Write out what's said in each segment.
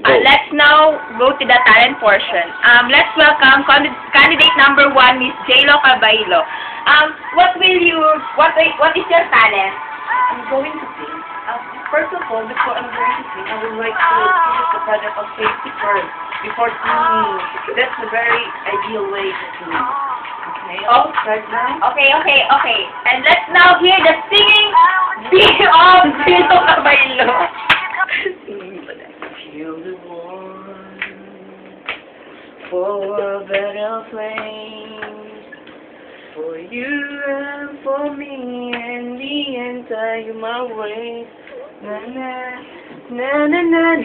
Let's now go to the talent portion. Let's welcome candidate number 1, Miss J.Lo Cabailo. What is your talent? I'm going to sing. First of all, before I'm going to sing, I would like to use the product of safety first before singing. That's a very ideal way to sing. Okay, Oh. right now. Okay. And let's now hear the singing bee of J.Lo Cabailo. Feel the warmth for a better place for you and for me and the entire my way. Na na na na na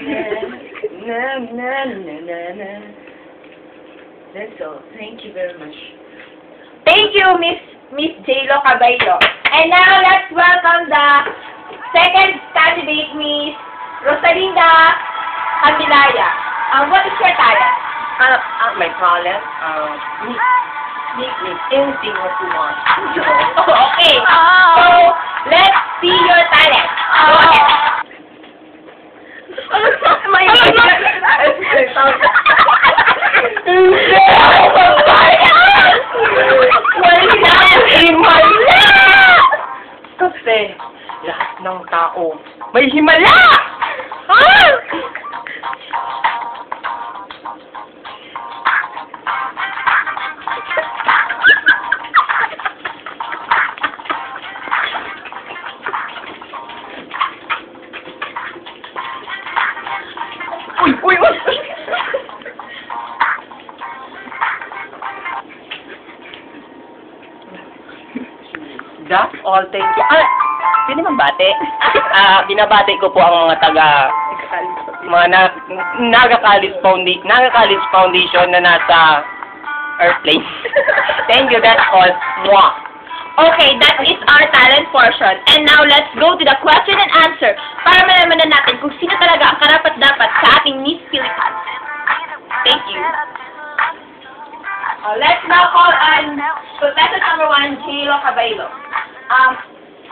na na na na na. That's all. Thank you very much. Thank you, Miss J.Lo Cabailo. And now let's welcome the second candidate, Miss Rosalinda Camilaya. What is your talent? My talent, anything what you want. Okay. So let's see your talent. Go ahead. My Kasi lahat ng tao may himala! Uy! That's all, thank you. Sino man bate? Binabati ko po ang mga Naga College Foundation na nasa airplane. Thank you, that's all. Mwah! Okay, that is our talent portion. And now let's go to the question and answer para malaman na natin kung sino talaga ang karapat-dapat sa ating Miss Philippines. Thank you. Let's now call on contestant number 1, J.Lo Cabailo.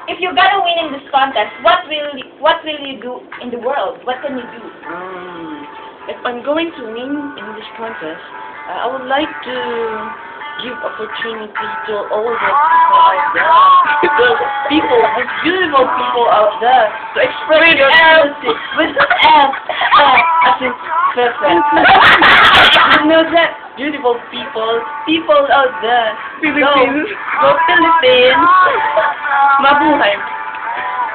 If you're gonna win in this contest, what will you do in the world? What can you do? If I'm going to win in this contest, I would like to give opportunity to all the people out there. There's beautiful people out there to express your feelings with as in perfect. You know that beautiful people out there. Go Philippines. Mabuhay.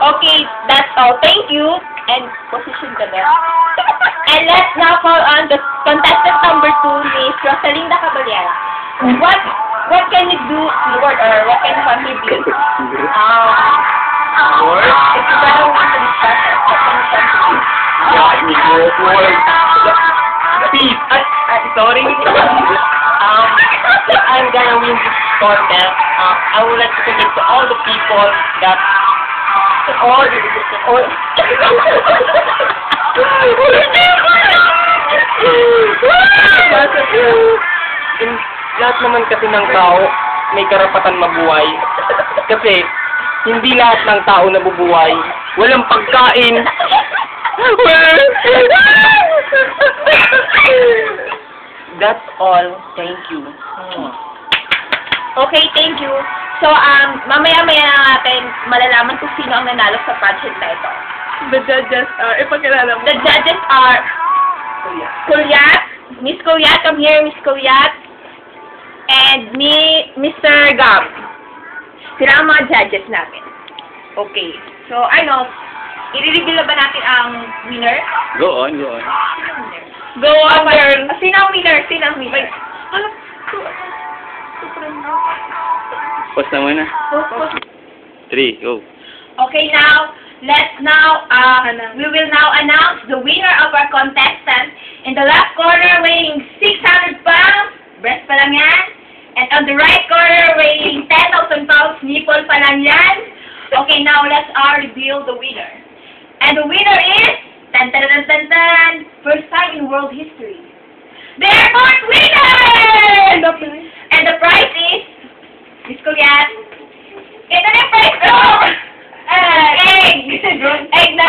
Okay, that's all. Thank you. And position ka there. And let's now call on the contestant number 2, Miss Rosalinda Caballera. What can you do in the world, or what can you contribute? If you're gonna win the discussion, what can you contribute? Peace. Sorry. I'm gonna win this contest. I would like to connect to all the people that lahat naman kasi ng tao may karapatan mabuhay. Kasi hindi lahat ng tao nabubuhay. Walang pagkain. That's all. Thank you. Okay, thank you. So, mamaya-maya na natin malalaman kung sino ang nanalo sa pageant na ito. The judges are, ipakilala mo. The judges are Kulyat. Miss Kulyat, come here, Miss Kulyat. And Mr. Gab. Sila ang mga judges natin. Okay. So, i-reveal na ba natin ang winner? Go on. Go on, girl. Sino ang winner? Pause na muna. 3, go. Okay, we will now announce the winner of our contestant in the left corner weighing 600 pounds, breast pa lang yan, and on the right corner weighing 10,000 pounds, nipple pa lang yan. Okay, now let's reveal the winner. And the winner is, first time in world history. The airport winner! And the prize is, Miss Kulyat, ito na yung prize ko! Egg na